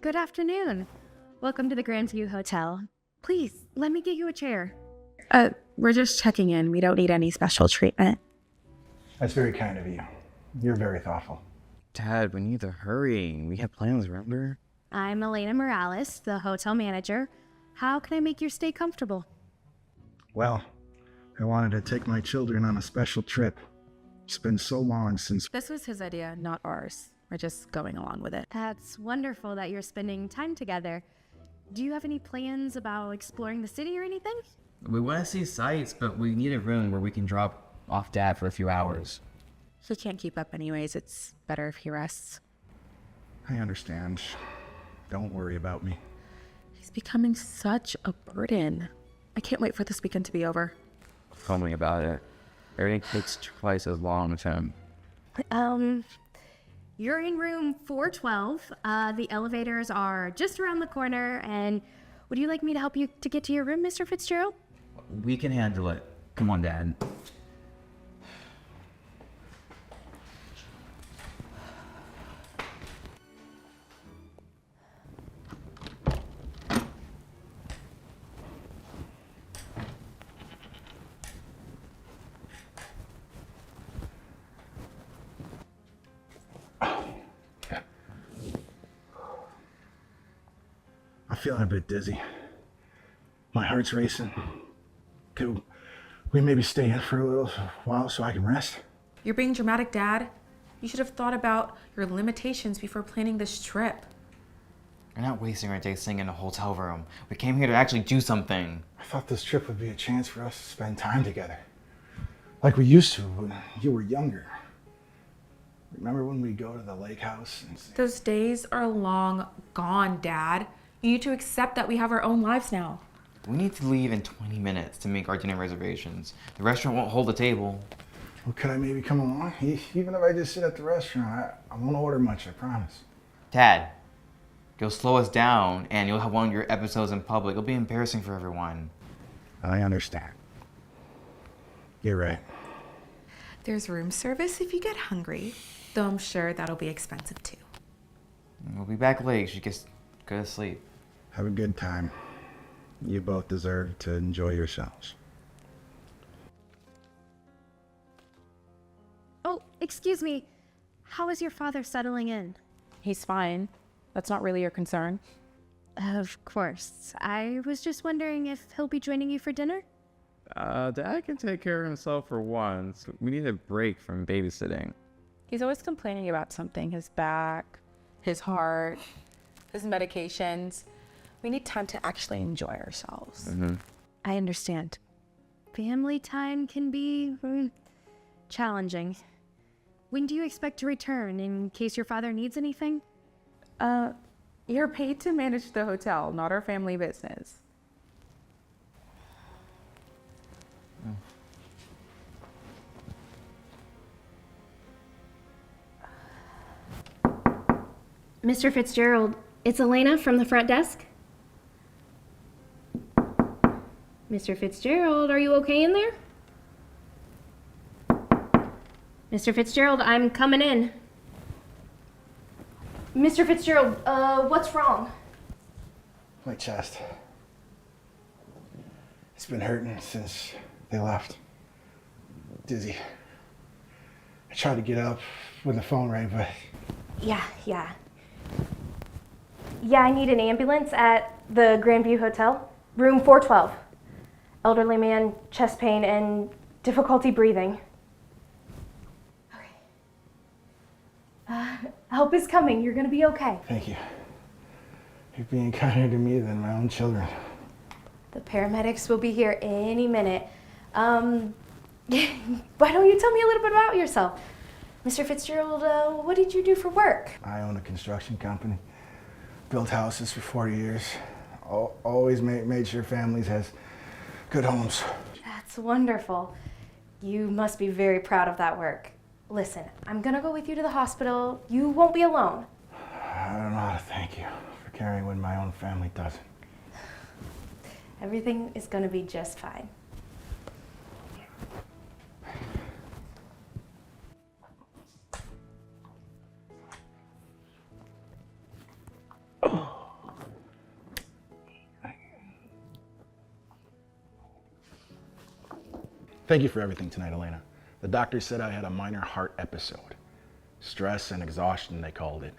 Good afternoon. Welcome to the Grandview Hotel. Please, let me get you a chair. We're just checking in. We don't need any special treatment. That's very kind of you. You're very thoughtful. Dad, we need to hurry. We have plans, remember? I'm Elena Morales, the hotel manager. How can I make your stay comfortable? Well, I wanted to take my children on a special trip. It's been so long since... This was his idea, not ours. We're just going along with it. That's wonderful that you're spending time together. Do you have any plans about exploring the city or anything? We want to see sights, but we need a room where we can drop off Dad for a few hours. He can't keep up anyways. It's better if he rests. I understand. Don't worry about me. He's becoming such a burden. I can't wait for this weekend to be over. Tell me about it. Everything takes twice as long with him. You're in room 412. The elevators are just around the corner, and would you like me to help you to get to your room, Mr. Fitzgerald? We can handle it. Come on, Dad. I'm feeling a bit dizzy. My heart's racing. Could we maybe stay in for a little while so I can rest? You're being dramatic, Dad. You should have thought about your limitations before planning this trip. We're not wasting our day staying in a hotel room. We came here to actually do something. I thought this trip would be a chance for us to spend time together. Like we used to when you were younger. Remember when we'd go to the lake house? Those days are long gone, Dad. You need to accept that we have our own lives now. We need to leave in 20 minutes to make our dinner reservations. The restaurant won't hold the table. Well, could I maybe come along? Even if I just sit at the restaurant, I won't order much, I promise. Dad, you'll slow us down and you'll have one of your episodes in public. It'll be embarrassing for everyone. I understand. You're right. There's room service if you get hungry, though I'm sure that'll be expensive too. We'll be back late. You should just go to sleep. Have a good time. You both deserve to enjoy yourselves. Oh, excuse me. How is your father settling in? He's fine. That's not really your concern. Of course. I was just wondering if he'll be joining you for dinner? Dad can take care of himself for once. We need a break from babysitting. He's always complaining about something, his back, his heart, his medications. We need time to actually enjoy ourselves. Mm-hmm. I understand. Family time can be challenging. When do you expect to return in case your father needs anything? You're paid to manage the hotel, not our family business. Mr. Fitzgerald, it's Elena from the front desk. Mr. Fitzgerald, are you okay in there? Mr. Fitzgerald, I'm coming in. Mr. Fitzgerald, what's wrong? My chest. It's been hurting since they left. Dizzy. I tried to get up when the phone rang, but... Yeah, I need an ambulance at the Grandview Hotel, room 412. Elderly man, chest pain, and difficulty breathing. Okay. Help is coming. You're gonna be okay. Thank you. You're being kinder to me than my own children. The paramedics will be here any minute. Why don't you tell me a little bit about yourself? Mr. Fitzgerald, what did you do for work? I own a construction company. Built houses for 40 years. Always made sure families has good homes. That's wonderful. You must be very proud of that work. Listen, I'm gonna go with you to the hospital. You won't be alone. I don't know how to thank you for caring when my own family doesn't. Everything is gonna be just fine. Oh. Thank you for everything tonight, Elena. The doctor said I had a minor heart episode. Stress and exhaustion, they called it.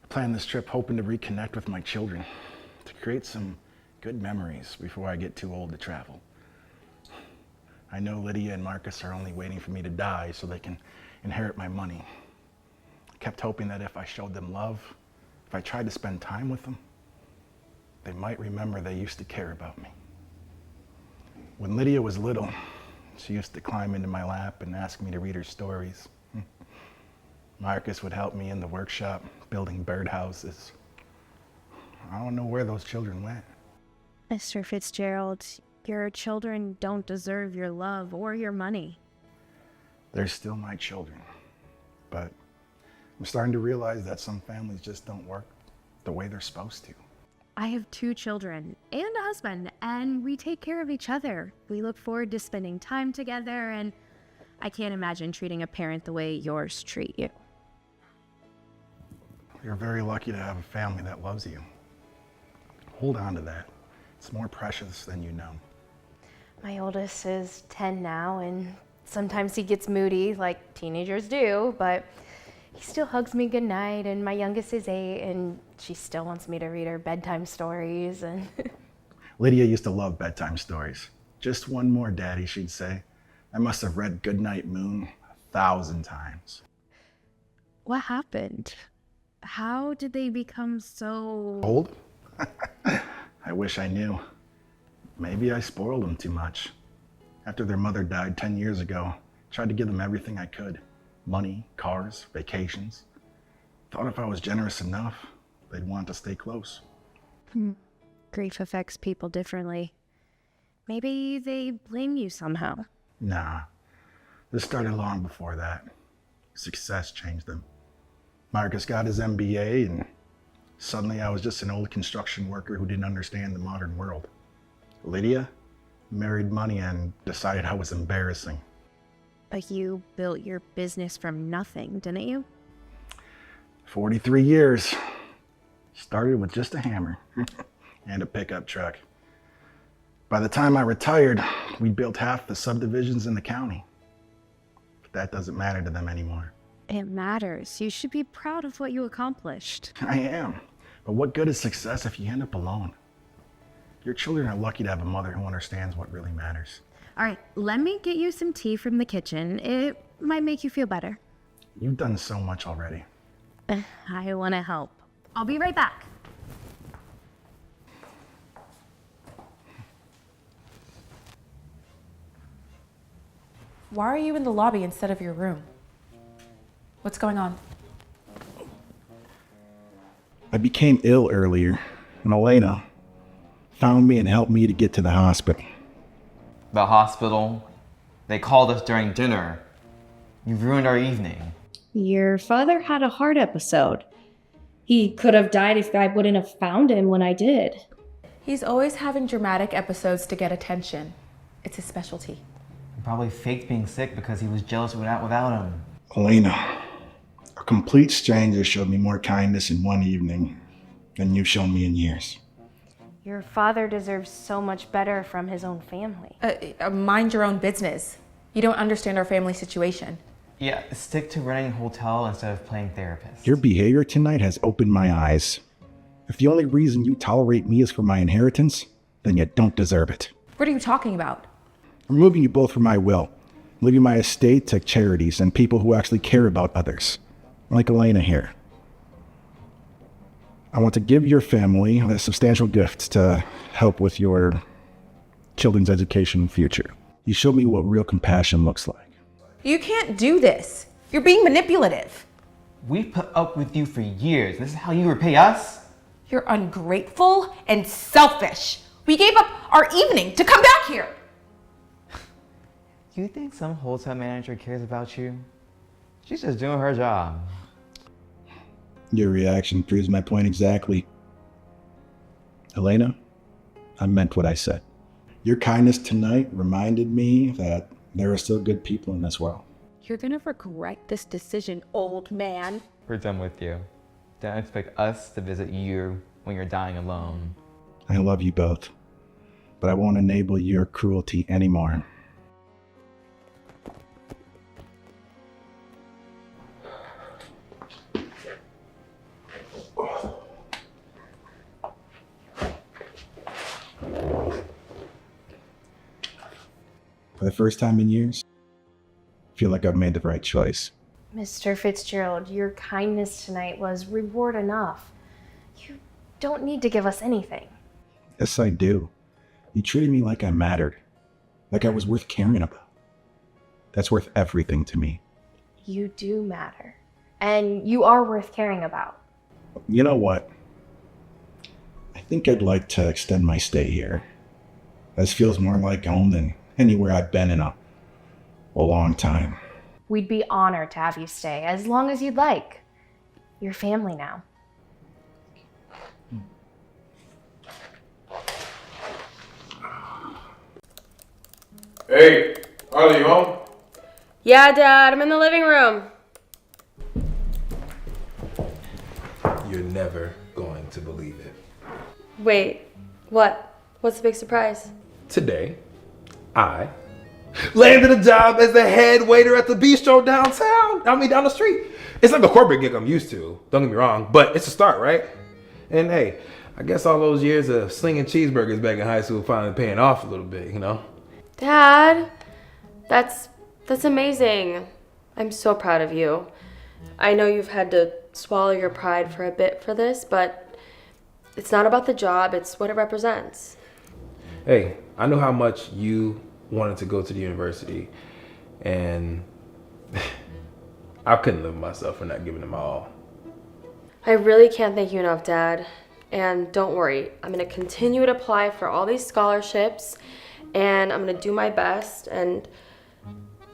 I planned this trip hoping to reconnect with my children, to create some good memories before I get too old to travel. I know Lydia and Marcus are only waiting for me to die so they can inherit my money. I kept hoping that if I showed them love, if I tried to spend time with them, they might remember they used to care about me. When Lydia was little, she used to climb into my lap and ask me to read her stories. Marcus would help me in the workshop, building birdhouses. I don't know where those children went. Mr. Fitzgerald, your children don't deserve your love or your money. They're still my children. But I'm starting to realize that some families just don't work the way they're supposed to. I have 2 children and a husband, and we take care of each other. We look forward to spending time together, and I can't imagine treating a parent the way yours treat you. You're very lucky to have a family that loves you. Hold on to that. It's more precious than you know. My oldest is 10 now, and sometimes he gets moody like teenagers do, but he still hugs me goodnight, and my youngest is 8, and she still wants me to read her bedtime stories. And Lydia used to love bedtime stories. Just one more, Daddy, she'd say. I must have read Goodnight Moon 1,000 times. what happened? How did they become so... Old? I wish I knew. Maybe I spoiled them too much. After their mother died 10 years ago, I tried to give them everything I could. Money, cars, vacations. Thought if I was generous enough, they'd want to stay close. Grief affects people differently. Maybe they blame you somehow. Nah, this started long before that. Success changed them. Marcus got his MBA, and suddenly I was just an old construction worker who didn't understand the modern world. Lydia married money and decided I was embarrassing. But you built your business from nothing, didn't you? 43 years. Started with just a hammer and a pickup truck. By the time I retired, we'd built half the subdivisions in the county. But that doesn't matter to them anymore. It matters. You should be proud of what you accomplished. I am. But what good is success if you end up alone? Your children are lucky to have a mother who understands what really matters. All right, let me get you some tea from the kitchen. It might make you feel better. You've done so much already. I want to help. I'll be right back. Why are you in the lobby instead of your room? What's going on? I became ill earlier, and Elena found me and helped me to get to the hospital. The hospital. They called us during dinner. You've ruined our evening. Your father had a heart episode. He could have died if I wouldn't have found him when I did. He's always having dramatic episodes to get attention. It's his specialty. He probably faked being sick because he was jealous without him. Elena, a complete stranger showed me more kindness in one evening than you've shown me in years. Your father deserves so much better from his own family. Mind your own business. You don't understand our family situation. Yeah, stick to running a hotel instead of playing therapist. Your behavior tonight has opened my eyes. If the only reason you tolerate me is for my inheritance, then you don't deserve it. What are you talking about? I'm removing you both from my will, leaving my estate to charities and people who actually care about others, like Elena here. I want to give your family a substantial gift to help with your children's education and future. You showed me what real compassion looks like. You can't do this. You're being manipulative. We put up with you for years. This is how you repay us? You're ungrateful and selfish. We gave up our evening to come back here. Do you think some hotel manager cares about you? She's just doing her job. Your reaction proves my point exactly. Elena, I meant what I said. Your kindness tonight reminded me that there are still good people in this world. You're gonna regret this decision, old man. We're done with you. Don't expect us to visit you when you're dying alone. I love you both, but I won't enable your cruelty anymore. For the first time in years, I feel like I've made the right choice. Mr. Fitzgerald, your kindness tonight was reward enough. You don't need to give us anything. Yes, I do. You treated me like I mattered, like I was worth caring about. That's worth everything to me. You do matter. And you are worth caring about. You know what? I think I'd like to extend my stay here. This feels more like home than anywhere I've been in a long time. We'd be honored to have you stay as long as you'd like. You're family now. Hey, Harley, you home? Yeah, Dad, I'm in the living room. You're never going to believe it. Wait, what? What's the big surprise? Today, I landed a job as the head waiter at the bistro downtown. Down the street. It's not the corporate gig I'm used to, don't get me wrong, but it's a start, right? And hey, I guess all those years of slinging cheeseburgers back in high school finally paying off a little bit, you know? Dad, that's amazing. I'm so proud of you. I know you've had to swallow your pride for a bit for this, but it's not about the job, it's what it represents. Hey, I know how much you wanted to go to the university, and I couldn't live with myself for not giving it my all. I really can't thank you enough, Dad. And don't worry, I'm gonna continue to apply for all these scholarships, and I'm gonna do my best. And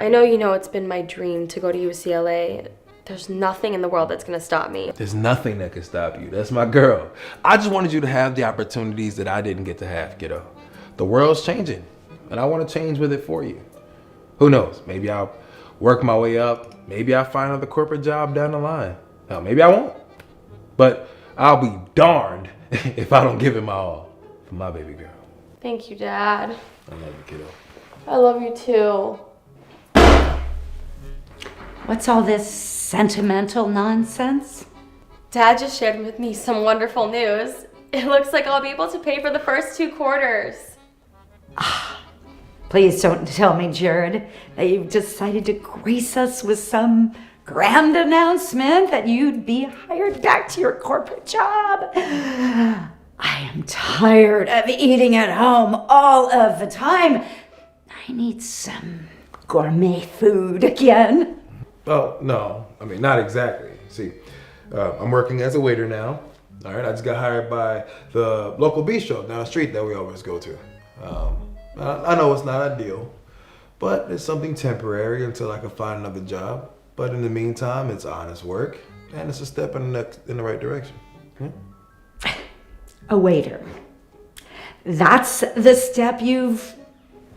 I know you know it's been my dream to go to UCLA. There's nothing in the world that's gonna stop me. There's nothing that can stop you. That's my girl. I just wanted you to have the opportunities that I didn't get to have, kiddo. The world's changing, and I want to change with it for you. Who knows? Maybe I'll work my way up. Maybe I'll find another corporate job down the line. Hell, maybe I won't. But I'll be darned if I don't give it my all for my baby girl. Thank you, Dad. I love you, kiddo. I love you too. What's all this sentimental nonsense? Dad just shared with me some wonderful news. It looks like I'll be able to pay for the first 2 quarters. Please don't tell me, Jared, that you've decided to grace us with some grand announcement that you'd be hired back to your corporate job. I am tired of eating at home all of the time. I need some gourmet food again. Oh, no. I mean, not exactly. See, I'm working as a waiter now. All right, I just got hired by the local bistro down the street that we always go to. I know it's not ideal, but it's something temporary until I can find another job. But in the meantime, it's honest work, and it's a step in the right direction. Yeah? A waiter. That's the step you've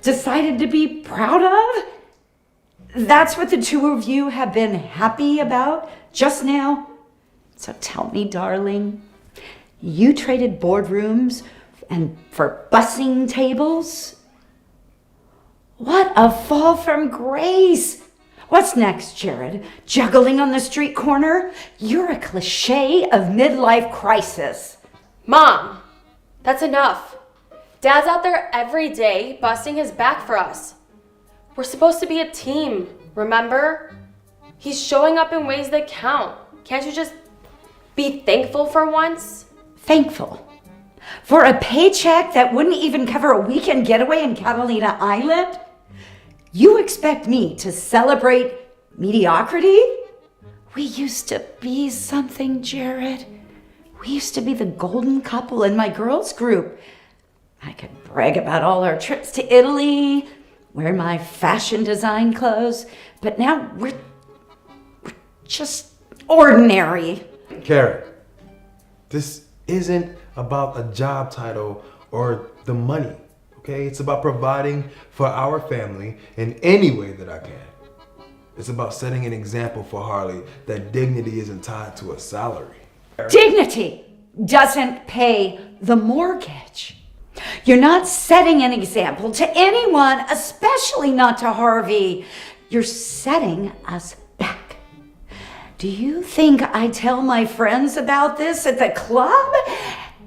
decided to be proud of? That's what the two of you have been happy about just now? So tell me, darling, you traded boardrooms and for bussing tables? What a fall from grace! What's next, Jared? Juggling on the street corner? You're a cliche of midlife crisis. Mom, that's enough. Dad's out there every day busting his back for us. We're supposed to be a team, remember? He's showing up in ways that count. Can't you just be thankful for once? Thankful? For a paycheck that wouldn't even cover a weekend getaway in Catalina Island? You expect me to celebrate mediocrity? We used to be something, Jared. We used to be the golden couple in my girls' group. I could brag about all our trips to Italy, wear my fashion design clothes, but now we're just ordinary. Karen, this isn't about a job title or the money, okay? It's about providing for our family in any way that I can. It's about setting an example for Harley that dignity isn't tied to a salary. Dignity doesn't pay the mortgage. You're not setting an example to anyone, especially not to Harvey. You're setting us back. Do you think I tell my friends about this at the club?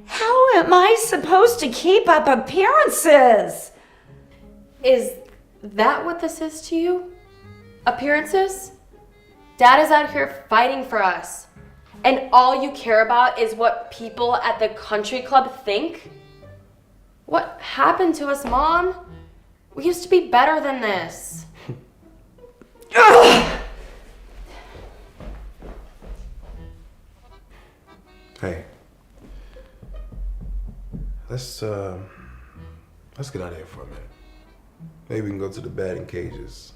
How am I supposed to keep up appearances? Is that what this is to you? Appearances? Dad is out here fighting for us. And all you care about is what people at the country club think? What happened to us, Mom? We used to be better than this. Hey, let's get out of here for a minute. Maybe we can go to the batting cages.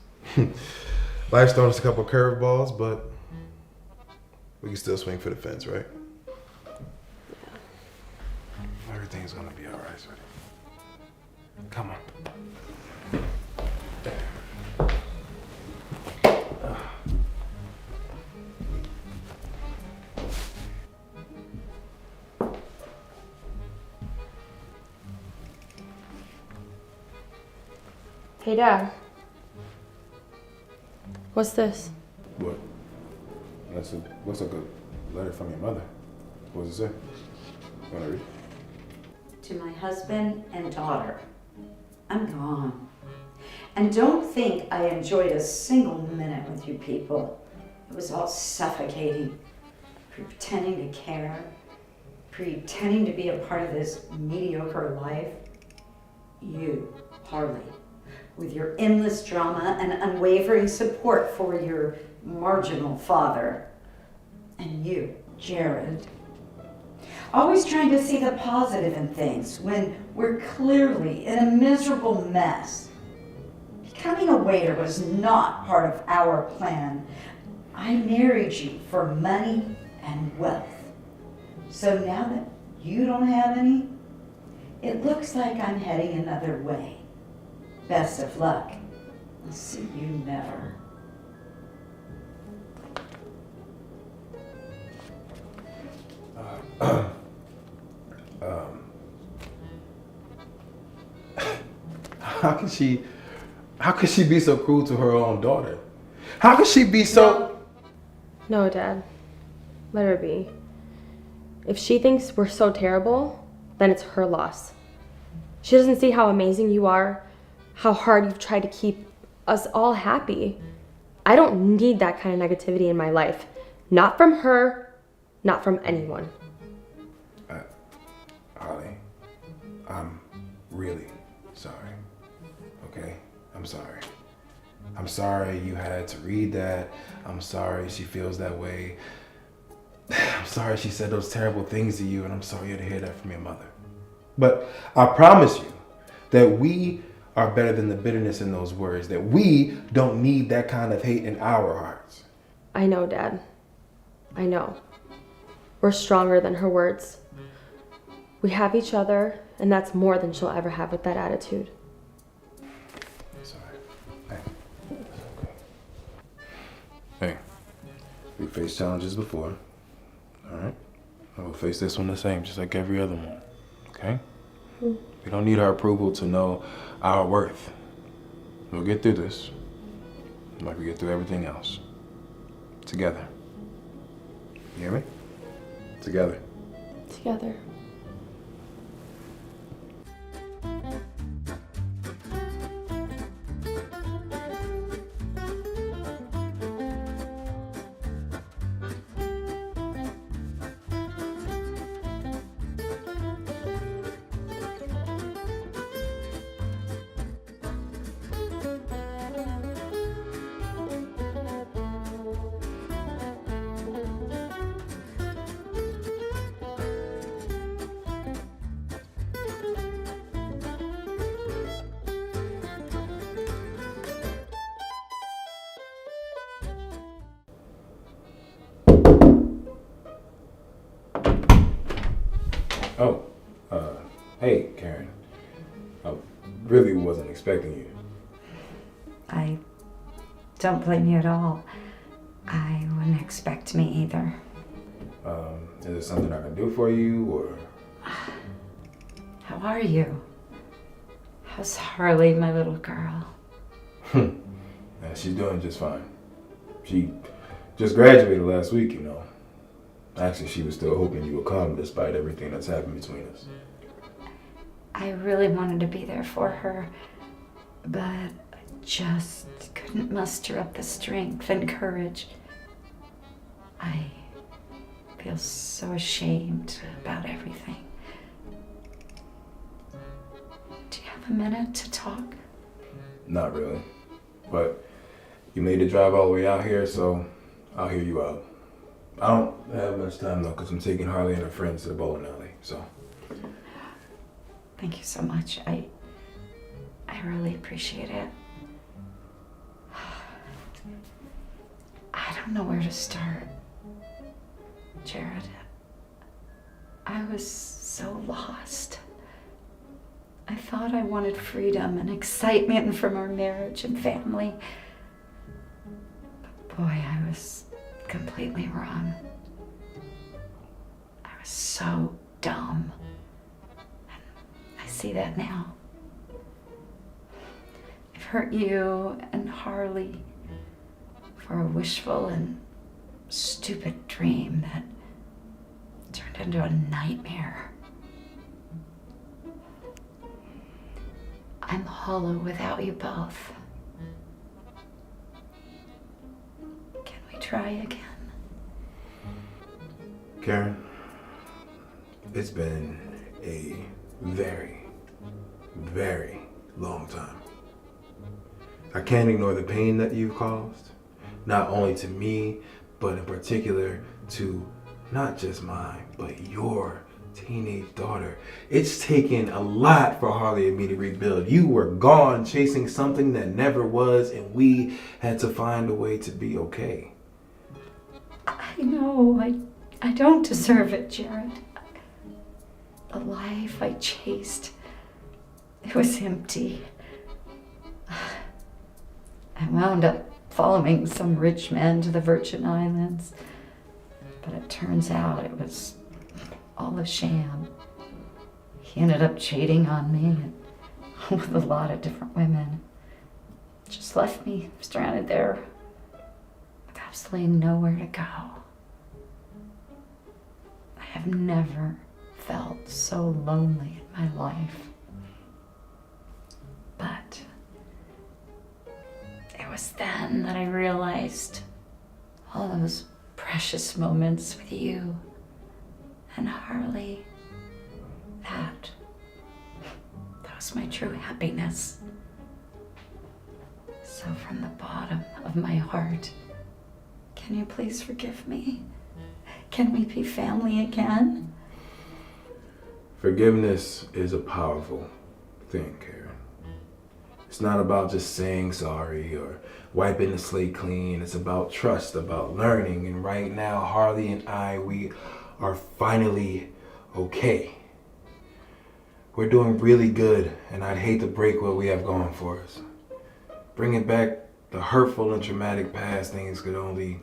Life's thrown us a couple curveballs, but we can still swing for the fence, right? Everything's gonna be all right, sweetie. Come on. Hey, Dad. What's this? What? Looks like a letter from your mother. What does it say? You wanna read? To my husband and daughter, I'm gone. And don't think I enjoyed a single minute with you people. It was all suffocating. Pretending to care, pretending to be a part of this mediocre life. You, Harley, with your endless drama and unwavering support for your marginal father. And you, Jared, always trying to see the positive in things when we're clearly in a miserable mess. Becoming a waiter was not part of our plan. I married you for money and wealth. So now that you don't have any, it looks like I'm heading another way. Best of luck. I'll see you never. How could she be so cruel to her own daughter? How could she be so... No, Dad. Let her be. If she thinks we're so terrible, then it's her loss. She doesn't see how amazing you are, how hard you've tried to keep us all happy. I don't need that kind of negativity in my life. Not from her, not from anyone. Holly, I'm really sorry. Okay? I'm sorry. I'm sorry you had to read that. I'm sorry she feels that way. I'm sorry she said those terrible things to you, and I'm sorry you had to hear that from your mother. But I promise you that we are better than the bitterness in those words, that we don't need that kind of hate in our hearts. I know, Dad. I know. We're stronger than her words. We have each other, and that's more than she'll ever have with that attitude. Sorry. Hey. Okay. Hey. We faced challenges before. Alright? And we'll face this one the same, just like every other one. Okay? We don't need her approval to know our worth. We'll get through this, like we get through everything else. Together. You hear me? Together. Together. Oh, hey, Karen. I really wasn't expecting you. I don't blame you at all. I wouldn't expect me either. Is there something I can do for you, or? How are you? How's Harley, my little girl? Yeah, she's doing just fine. She just graduated last week, you know. Actually, she was still hoping you would come despite everything that's happened between us. I really wanted to be there for her, but just couldn't muster up the strength and courage. I feel so ashamed about everything. Do you have a minute to talk? Not really. But you made the drive all the way out here, so I'll hear you out. I don't have much time though, because I'm taking Harley and her friends to the bowling alley, so. Thank you so much. I really appreciate it. I don't know where to start. Jared, I was so lost. I thought I wanted freedom and excitement from our marriage and family. But boy, I was completely wrong. I was so dumb. I see that now. I've hurt you and Harley for a wishful and stupid dream that turned into a nightmare. I'm hollow without you both. Can we try again? Karen, it's been a very, very long time. I can't ignore the pain that you've caused, not only to me, but in particular to not just mine, but your teenage daughter. It's taken a lot for Harley and me to rebuild. You were gone chasing something that never was, and we had to find a way to be okay. I know, I don't deserve it, Jared. The life I chased, it was empty. I wound up following some rich man to the Virgin Islands, but it turns out it was all a sham. He ended up cheating on me with a lot of different women. Just left me stranded there with absolutely nowhere to go. I have never felt so lonely in my life. But it was then that I realized all those precious moments with you and Harley, that was my true happiness. So from the bottom of my heart, can you please forgive me? Can we be family again? Forgiveness is a powerful thing, Karen. It's not about just saying sorry or wiping the slate clean. It's about trust, about learning. And right now, Harley and I, we are finally okay. We're doing really good, and I'd hate to break what we have going for us. Bringing back the hurtful and traumatic past things could only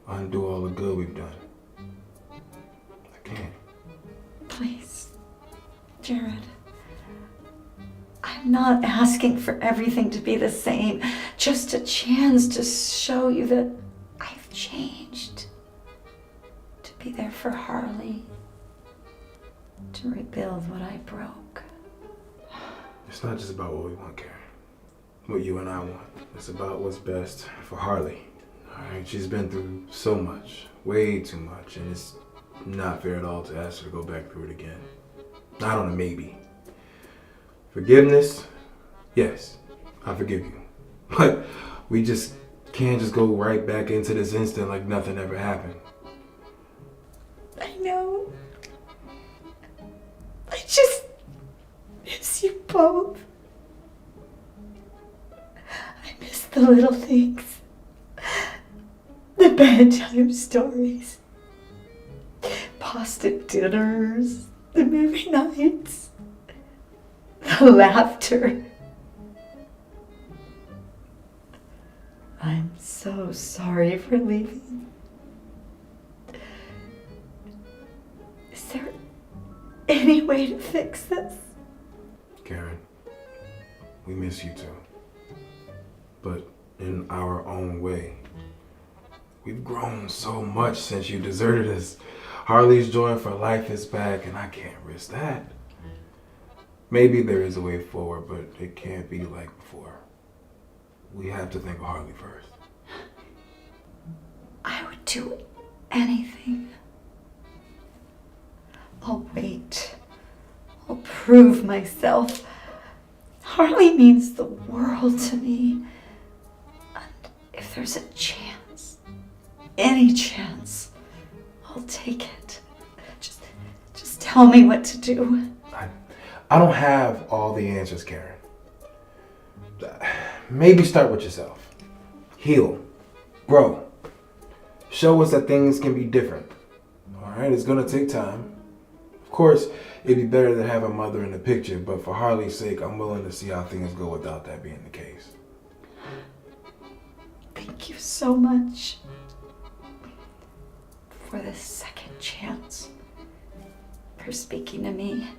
undo all the good we've done. I can't. Please, Jared. I'm not asking for everything to be the same, just a chance to show you that I've changed. To be there for Harley, to rebuild what I broke. It's not just about what we want, Karen. What you and I want. It's about what's best for Harley. Alright, she's been through so much, way too much, and it's not fair at all to ask her to go back through it again. Not on a maybe. Forgiveness, yes, I forgive you. But we just can't just go right back into this instant like nothing ever happened. I know. I just miss you both. I miss the little things. The bedtime stories. Pasta dinners. The movie nights. The laughter. I'm so sorry for leaving. Is there any way to fix this? Karen, we miss you too. But in our own way. We've grown so much since you deserted us. Harley's joy for life is back, and I can't risk that. Maybe there is a way forward, but it can't be like before. we have to think of Harley first. I would do anything. I'll wait. I'll prove myself. Harley means the world to me. And if there's a chance, any chance, I'll take it. Just tell me what to do. I don't have all the answers, Karen. Maybe start with yourself. Heal. Grow. Show us that things can be different. Alright, it's gonna take time. Of course, it'd be better to have a mother in the picture, but for Harley's sake, I'm willing to see how things go without that being the case. Thank you so much for this second chance, for speaking to me.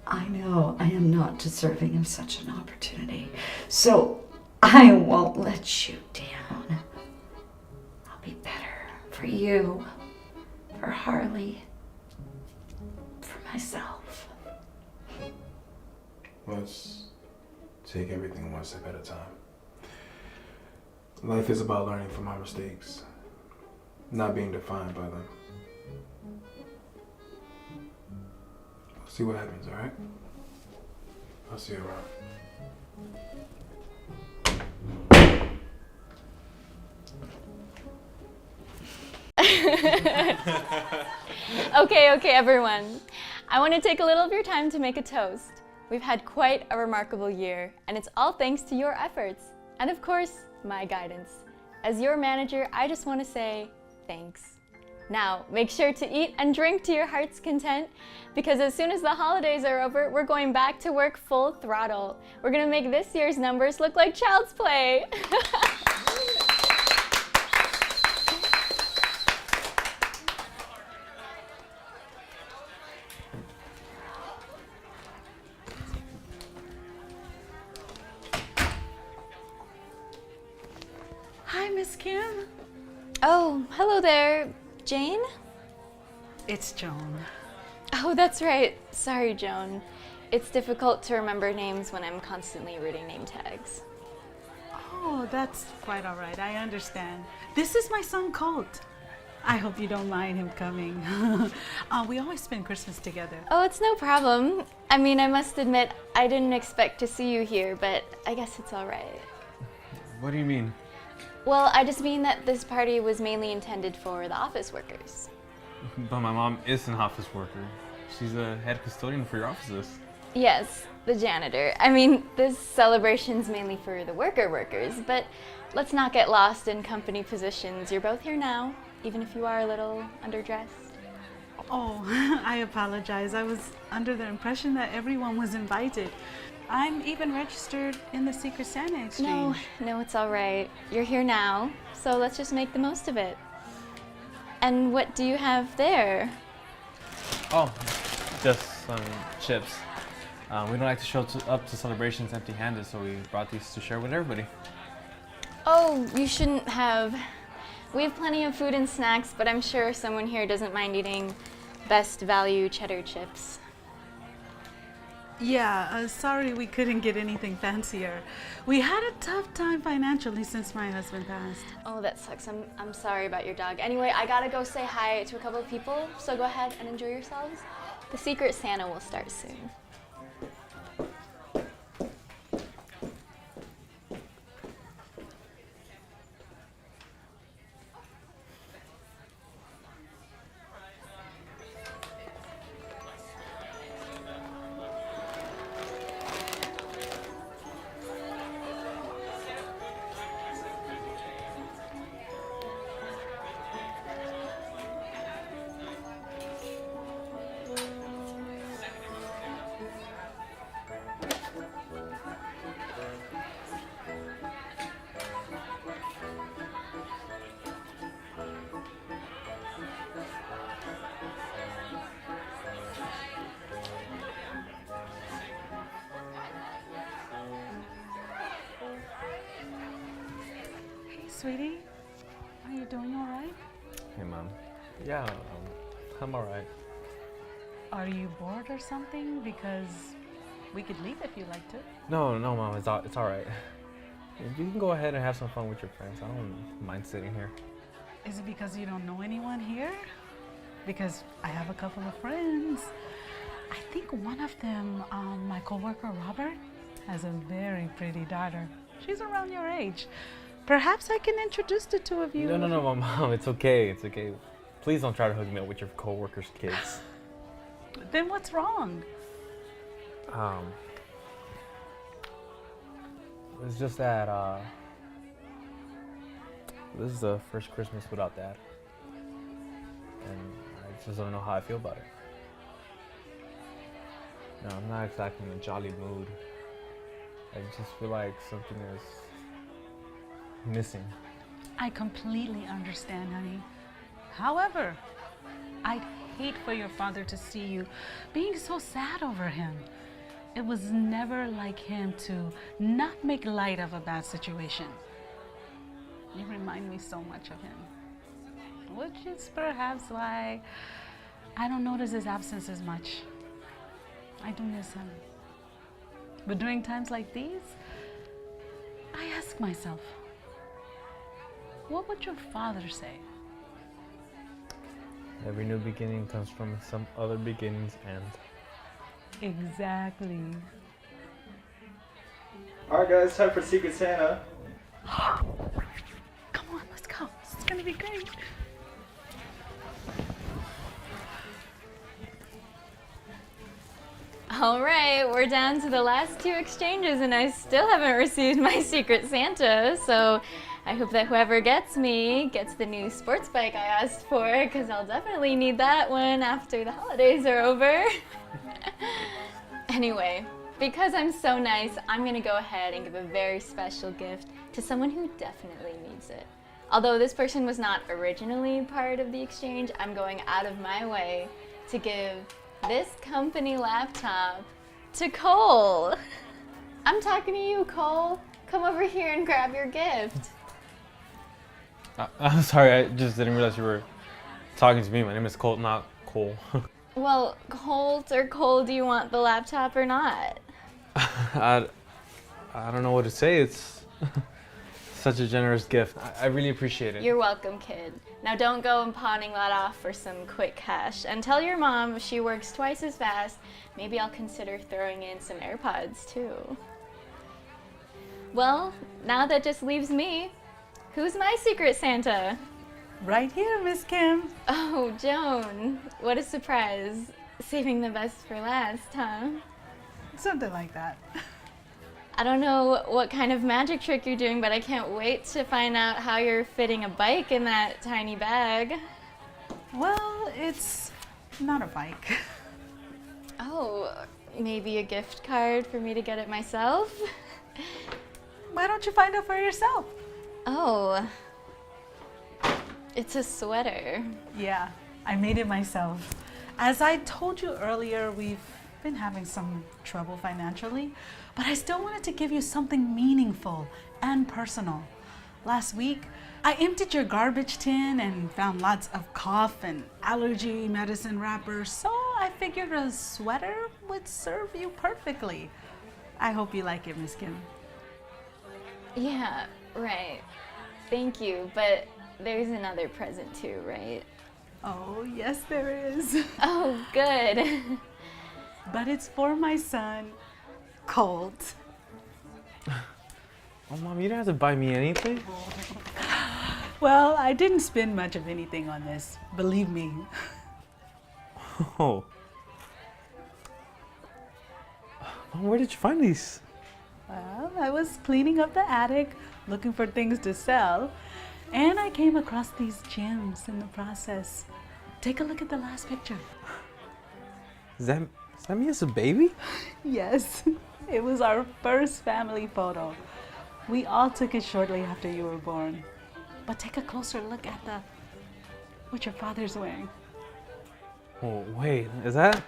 I know I am not deserving of such an opportunity, so I won't let you down. I'll be better for you, for Harley, for myself. Let's take everything one step at a time. Life is about learning from our mistakes, not being defined by them. We'll see what happens, alright? I'll see you around. Okay, everyone. I want to take a little of your time to make a toast. We've had quite a remarkable year, and it's all thanks to your efforts. And of course, my guidance. As your manager, I just want to say thanks. Now, make sure to eat and drink to your heart's content, because as soon as the holidays are over, we're going back to work full throttle. We're gonna make this year's numbers look like child's play. Hi, Miss Kim. Oh, hello there, Jane? It's Joan. Oh, that's right. Sorry, Joan. It's difficult to remember names when I'm constantly reading name tags. Oh, that's quite all right. I understand. This is my son, Colt. I hope you don't mind him coming. We always spend Christmas together. Oh, it's no problem. I mean, I must admit, I didn't expect to see you here, but I guess it's all right. What do you mean? Well, I just mean that this party was mainly intended for the office workers. But my mom is an office worker. She's a head custodian for your offices. Yes, the janitor. I mean, this celebration's mainly for the workers, but let's not get lost in company positions. You're both here now, even if you are a little underdressed. Oh, I apologize. I was under the impression that everyone was invited. I'm even registered in the Secret Santa Exchange. No, it's all right. You're here now, so let's just make the most of it. And what do you have there? Oh, just some chips. We don't like to show up to celebrations empty-handed, so we brought these to share with everybody. Oh, you shouldn't have. We have plenty of food and snacks, but I'm sure someone here doesn't mind eating best value cheddar chips. Yeah, sorry we couldn't get anything fancier. We had a tough time financially since my husband passed. Oh, that sucks. I'm sorry about your dog. Anyway, I gotta go say hi to a couple of people, so go ahead and enjoy yourselves. The Secret Santa will start soon. Sweetie, are you doing all right? Hey, Mom. Yeah, I'm all right. Are you bored or something? Because we could leave if you like to. No, Mom, it's all right. You can go ahead and have some fun with your friends. I don't mind sitting here. Is it because you don't know anyone here? Because I have a couple of friends. I think one of them, my coworker Robert, has a very pretty daughter. She's around your age. Perhaps I can introduce the two of you. No, my mom. It's okay. It's okay. Please don't try to hook me up with your coworkers' kids. Then what's wrong? It's just that this is the first Christmas without Dad, and I just don't know how I feel about it. No, I'm not exactly in a jolly mood. I just feel like something is missing. I completely understand, honey. However, I'd hate for your father to see you being so sad over him. It was never like him to not make light of a bad situation. You remind me so much of him, which is perhaps why I don't notice his absence as much. I do miss him. But during times like these, I ask myself, what would your father say? Every new beginning comes from some other beginning's end. Exactly. All right, guys, time for Secret Santa. Come on, let's go. This is gonna be great. All right, we're down to the last 2 exchanges and I still haven't received my Secret Santa, so I hope that whoever gets me gets the new sports bike I asked for, because I'll definitely need that one after the holidays are over. Anyway, because I'm so nice, I'm gonna go ahead and give a very special gift to someone who definitely needs it. Although this person was not originally part of the exchange, I'm going out of my way to give this company laptop to Cole. I'm talking to you, Cole. Come over here and grab your gift. I'm sorry, I just didn't realize you were talking to me. My name is Colt, not Cole. Well, Colt or Cole, do you want the laptop or not? I don't know what to say. It's such a generous gift. I really appreciate it. You're welcome, kid. Now don't go and pawning that off for some quick cash. And tell your mom if she works twice as fast, maybe I'll consider throwing in some AirPods too. Well, now that just leaves me. Who's my Secret Santa? Right here, Miss Kim. Oh, Joan. What a surprise. Saving the best for last, huh? Something like that. I don't know what kind of magic trick you're doing, but I can't wait to find out how you're fitting a bike in that tiny bag. Well, it's not a bike. Oh, maybe a gift card for me to get it myself? Why don't you find out for yourself? Oh, it's a sweater. Yeah, I made it myself. As I told you earlier, we've been having some trouble financially, but I still wanted to give you something meaningful and personal. Last week, I emptied your garbage tin and found lots of cough and allergy medicine wrappers, so I figured a sweater would serve you perfectly. I hope you like it, Miss Kim. Yeah, right. Thank you, but there's another present too, right? Oh, yes, there is. Oh, good. But it's for my son, Colt. Oh, Mom, you don't have to buy me anything. Well, I didn't spend much of anything on this, believe me. Oh. Mom, where did you find these? Well, I was cleaning up the attic, looking for things to sell, and I came across these gems in the process. Take a look at the last picture. Is that me as a baby? Yes, it was our first family photo. We all took it shortly after you were born. But take a closer look at what your father's wearing. Oh, wait, is that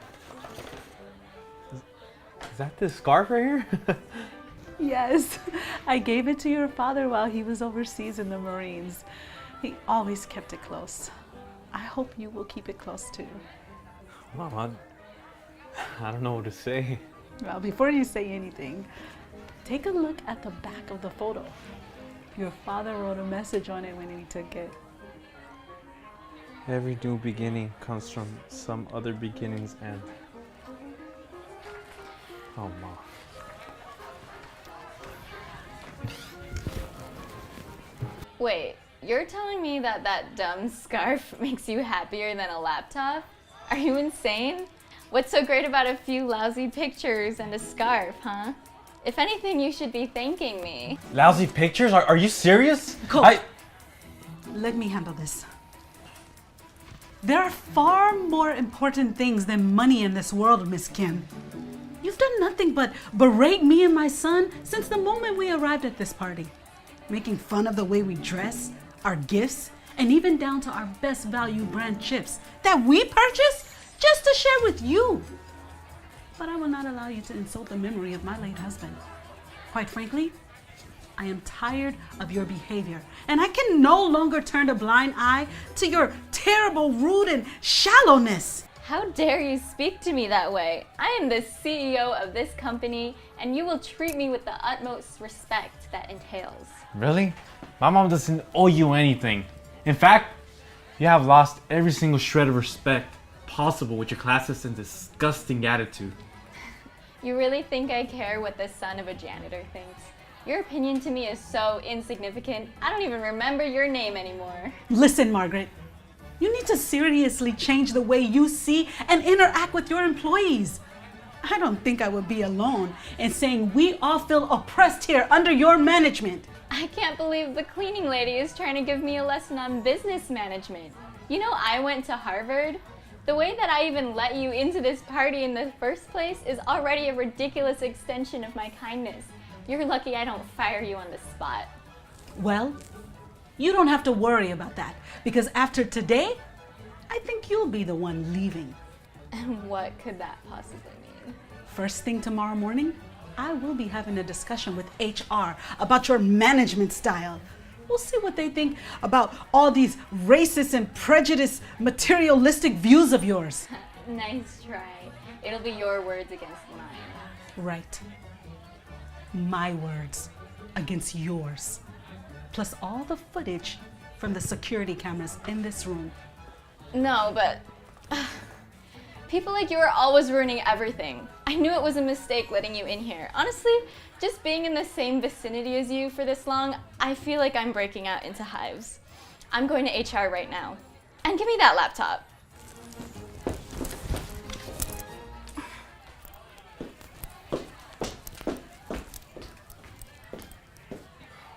this scarf right here? Yes, I gave it to your father while he was overseas in the Marines. He always kept it close. I hope you will keep it close too. Mom, I don't know what to say. Well, before you say anything, Take a look at the back of the photo. Your father wrote a message on it when he took it. Every new beginning comes from some other beginning's end. Oh, Mom. Wait, you're telling me that that dumb scarf makes you happier than a laptop? Are you insane? What's so great about a few lousy pictures and a scarf, huh? If anything, you should be thanking me. Lousy pictures? Are you serious? Cool. Let me handle this. There are far more important things than money in this world, Miss Kim. You've done nothing but berate me and my son since the moment we arrived at this party. Making fun of the way we dress, our gifts, and even down to our best value brand chips that we purchased just to share with you. But I will not allow you to insult the memory of my late husband. Quite frankly, I am tired of your behavior, and I can no longer turn a blind eye to your terrible, rude, and shallowness. How dare you speak to me that way? I am the CEO of this company, and you will treat me with the utmost respect that entails. Really? My mom doesn't owe you anything. In fact, you have lost every single shred of respect possible with your classist and disgusting attitude. You really think I care what the son of a janitor thinks? Your opinion to me is so insignificant, I don't even remember your name anymore. Listen, Margaret, you need to seriously change the way you see and interact with your employees. I don't think I would be alone in saying we all feel oppressed here under your management. I can't believe the cleaning lady is trying to give me a lesson on business management. You know, I went to Harvard. The way that I even let you into this party in the first place is already a ridiculous extension of my kindness. You're lucky I don't fire you on the spot. Well, you don't have to worry about that, because after today, I think you'll be the one leaving. And what could that possibly mean? First thing tomorrow morning, I will be having a discussion with HR about your management style. We'll see what they think about all these racist and prejudiced materialistic views of yours. Nice try. It'll be your words against mine. Right. My words against yours. Plus all the footage from the security cameras in this room. No, but people like you are always ruining everything. I knew it was a mistake letting you in here. Honestly, just being in the same vicinity as you for this long, I feel like I'm breaking out into hives. I'm going to HR right now. And give me that laptop.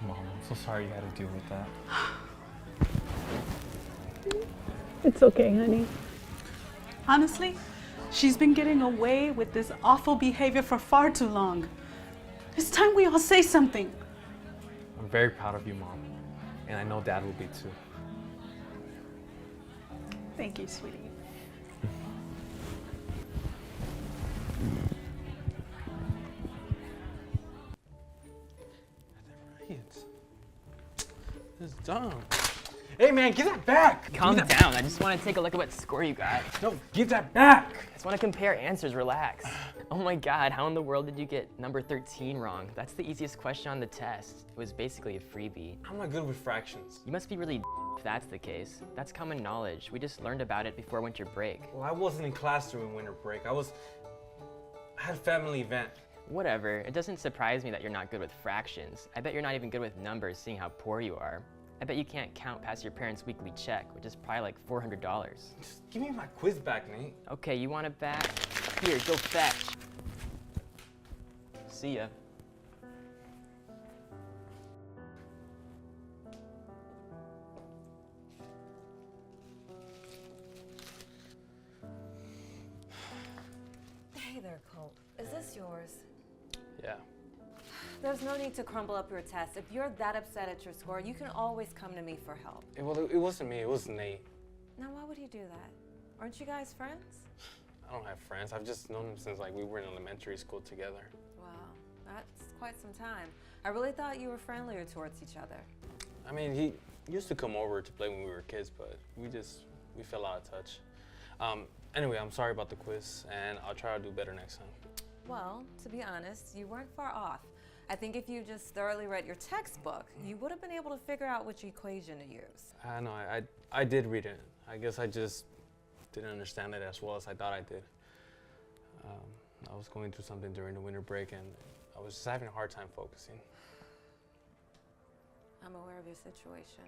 Mom, I'm so sorry you had to deal with that. It's okay, honey. Honestly, she's been getting away with this awful behavior for far too long. It's time we all say something. I'm very proud of you, Mom. And I know Dad will be too. Thank you, sweetie. It's dumb. Hey man, give that back! Calm down, I just want to take a look at what score you got. No, give that back! I just want to compare answers, relax. Oh my god, how in the world did you get number 13 wrong? That's the easiest question on the test. It was basically a freebie. I'm not good with fractions. You must be really if that's the case. That's common knowledge. We just learned about it before winter break. Well, I wasn't in class during winter break. I had a family event. Whatever, it doesn't surprise me that you're not good with fractions. I bet you're not even good with numbers, seeing how poor you are. I bet you can't count past your parents' weekly check, which is probably like $400. Just give me my quiz back, Nate. Okay, you want it back? Here, go fetch. See ya. Hey there, Colt. Is this yours? Yeah. There's no need to crumble up your test. If you're that upset at your score, you can always come to me for help. It wasn't me, it was Nate. Now, why would he do that? Aren't you guys friends? I don't have friends. I've just known him since like we were in elementary school together. Wow, that's quite some time. I really thought you were friendlier towards each other. I mean, he used to come over to play when we were kids, but we fell out of touch. Anyway, I'm sorry about the quiz, and I'll try to do better next time. Well, to be honest, you weren't far off. I think if you just thoroughly read your textbook, you would have been able to figure out which equation to use. I know, I did read it. I guess I just didn't understand it as well as I thought I did. I was going through something during the winter break and I was just having a hard time focusing. I'm aware of your situation,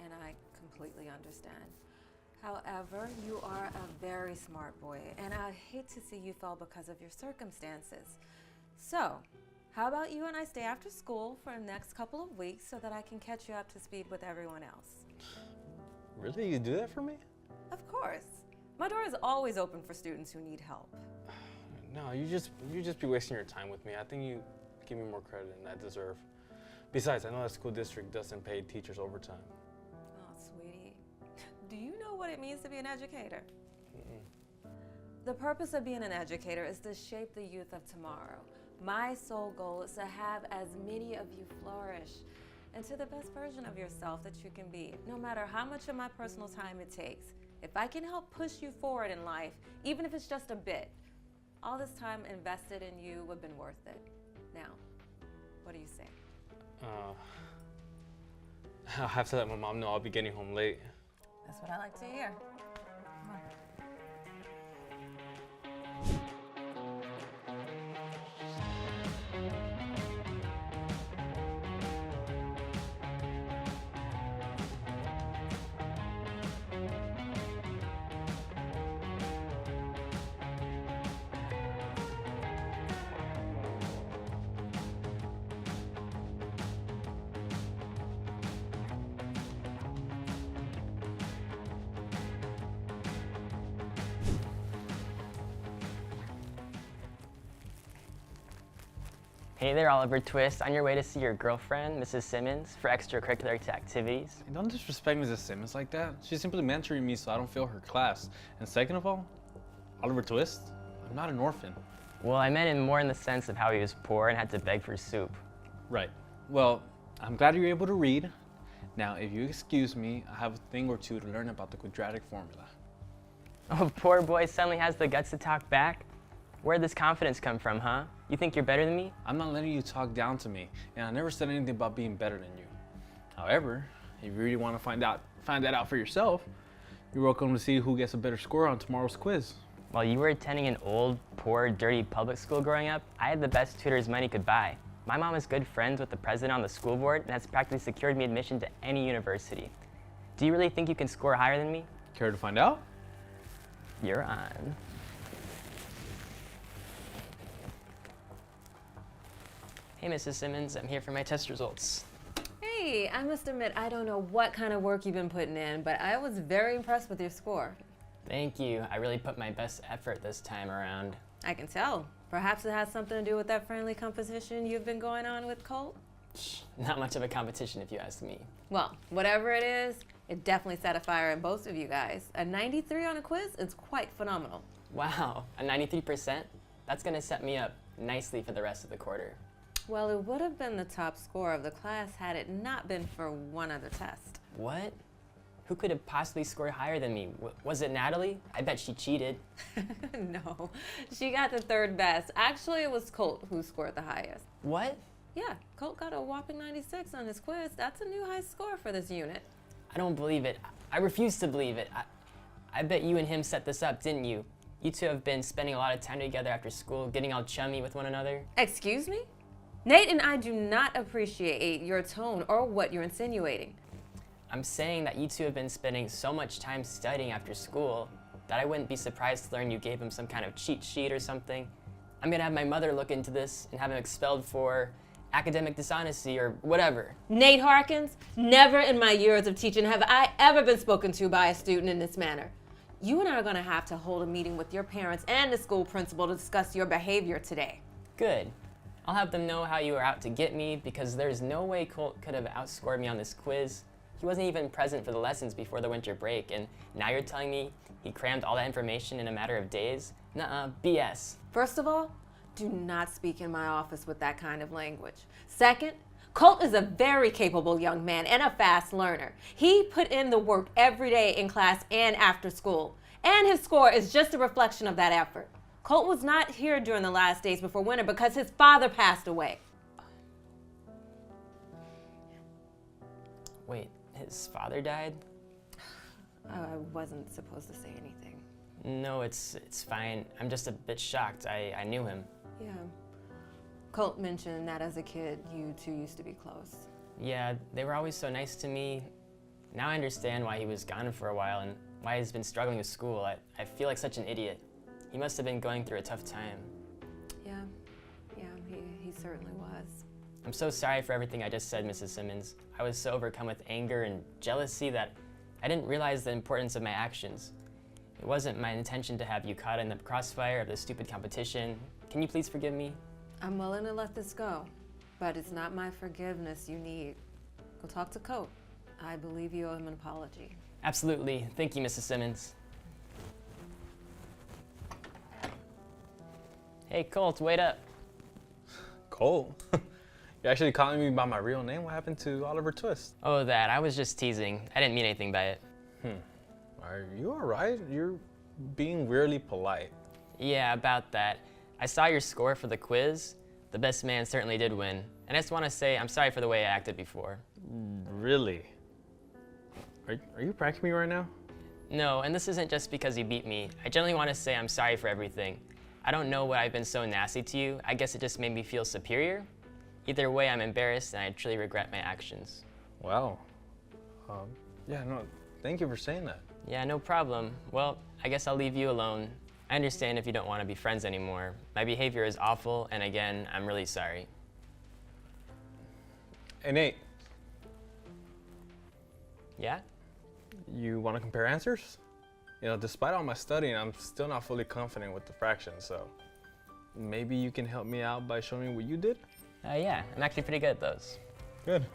and I completely understand. However, you are a very smart boy, and I hate to see you fall because of your circumstances. So, how about you and I stay after school for the next couple of weeks so that I can catch you up to speed with everyone else? Really? You do that for me? Of course. My door is always open for students who need help. No, you just be wasting your time with me. I think you give me more credit than I deserve. Besides, I know that school district doesn't pay teachers overtime. Oh, sweetie. Do you know what it means to be an educator? Mm-mm. The purpose of being an educator is to shape the youth of tomorrow. My sole goal is to have as many of you flourish into the best version of yourself that you can be, no matter how much of my personal time it takes. If I can help push you forward in life, even if it's just a bit, all this time invested in you would have been worth it. Now, what do you say? I'll have to let my mom know I'll be getting home late. That's what I like to hear. Come on. Hey there, Oliver Twist. On your way to see your girlfriend, Mrs. Simmons, for extracurricular activities. Hey, don't disrespect Mrs. Simmons like that. She's simply mentoring me so I don't fail her class. And second of all, Oliver Twist, I'm not an orphan. Well, I meant it more in the sense of how he was poor and had to beg for soup. Right. Well, I'm glad you're able to read. Now, if you excuse me, I have a thing or two to learn about the quadratic formula. Oh, poor boy suddenly has the guts to talk back? Where'd this confidence come from, huh? You think you're better than me? I'm not letting you talk down to me, and I never said anything about being better than you. However, if you really want to find that out for yourself, you're welcome to see who gets a better score on tomorrow's quiz. While you were attending an old, poor, dirty public school growing up, I had the best tutors money could buy. My mom is good friends with the president on the school board and has practically secured me admission to any university. Do you really think you can score higher than me? Care to find out? You're on. Hey, Mrs. Simmons, I'm here for my test results. Hey, I must admit, I don't know what kind of work you've been putting in, but I was very impressed with your score. Thank you. I really put my best effort this time around. I can tell. Perhaps it has something to do with that friendly competition you've been going on with Colt? Not much of a competition if you ask me. Well, whatever it is, it definitely set a fire in both of you guys. A 93 on a quiz is quite phenomenal. Wow, a 93%? That's gonna set me up nicely for the rest of the quarter. Well, it would have been the top score of the class had it not been for one other test. What? Who could have possibly scored higher than me? Was it Natalie? I bet she cheated. No, she got the third best. Actually, it was Colt who scored the highest. What? Yeah, Colt got a whopping 96 on his quiz. That's a new high score for this unit. I don't believe it. I refuse to believe it. I bet you and him set this up, didn't you? You two have been spending a lot of time together after school, getting all chummy with one another. Excuse me? Nate and I do not appreciate your tone or what you're insinuating. I'm saying that you two have been spending so much time studying after school that I wouldn't be surprised to learn you gave him some kind of cheat sheet or something. I'm gonna have my mother look into this and have him expelled for academic dishonesty or whatever. Nate Harkins, never in my years of teaching have I ever been spoken to by a student in this manner. You and I are gonna have to hold a meeting with your parents and the school principal to discuss your behavior today. Good. I'll have them know how you were out to get me because there's no way Colt could have outscored me on this quiz. He wasn't even present for the lessons before the winter break, and now you're telling me he crammed all that information in a matter of days? Nuh-uh, BS. First of all, do not speak in my office with that kind of language. Second, Colt is a very capable young man and a fast learner. He put in the work every day in class and after school, and his score is just a reflection of that effort. Colt was not here during the last days before winter because his father passed away. Wait, his father died? I wasn't supposed to say anything. No, it's fine. I'm just a bit shocked. I knew him. Yeah. Colt mentioned that as a kid, you two used to be close. Yeah, they were always so nice to me. Now I understand why he was gone for a while and why he's been struggling with school. I feel like such an idiot. He must have been going through a tough time. Yeah, he certainly was. I'm so sorry for everything I just said, Mrs. Simmons. I was so overcome with anger and jealousy that I didn't realize the importance of my actions. It wasn't my intention to have you caught in the crossfire of this stupid competition. Can you please forgive me? I'm willing to let this go, but it's not my forgiveness you need. Go talk to Colt. I believe you owe him an apology. Absolutely. Thank you, Mrs. Simmons. Hey, Colt, wait up. Colt? You're actually calling me by my real name? What happened to Oliver Twist? Oh, that. I was just teasing. I didn't mean anything by it. Are you all right? You're being weirdly polite. Yeah, about that. I saw your score for the quiz. The best man certainly did win. And I just want to say I'm sorry for the way I acted before. Really? Are you pranking me right now? No, and this isn't just because you beat me. I generally want to say I'm sorry for everything. I don't know why I've been so nasty to you. I guess it just made me feel superior. Either way, I'm embarrassed and I truly regret my actions. Wow. Yeah, no, thank you for saying that. Yeah, no problem. Well, I guess I'll leave you alone. I understand if you don't want to be friends anymore. My behavior is awful, and again, I'm really sorry. Hey, Nate. Yeah? You want to compare answers? You know, despite all my studying, I'm still not fully confident with the fractions, so maybe you can help me out by showing me what you did? Yeah, I'm actually pretty good at those. Good.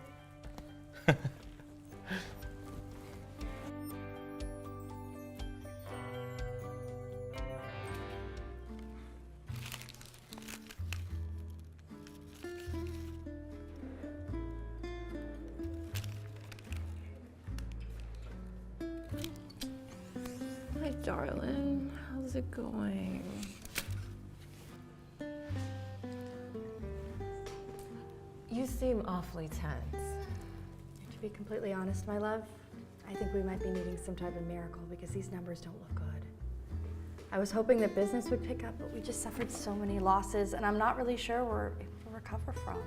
Hi, darling. How's it going? You seem awfully tense. To be completely honest, my love, I think we might be needing some type of miracle because these numbers don't look good. I was hoping that business would pick up, but we just suffered so many losses, and I'm not really sure we're able to recover from.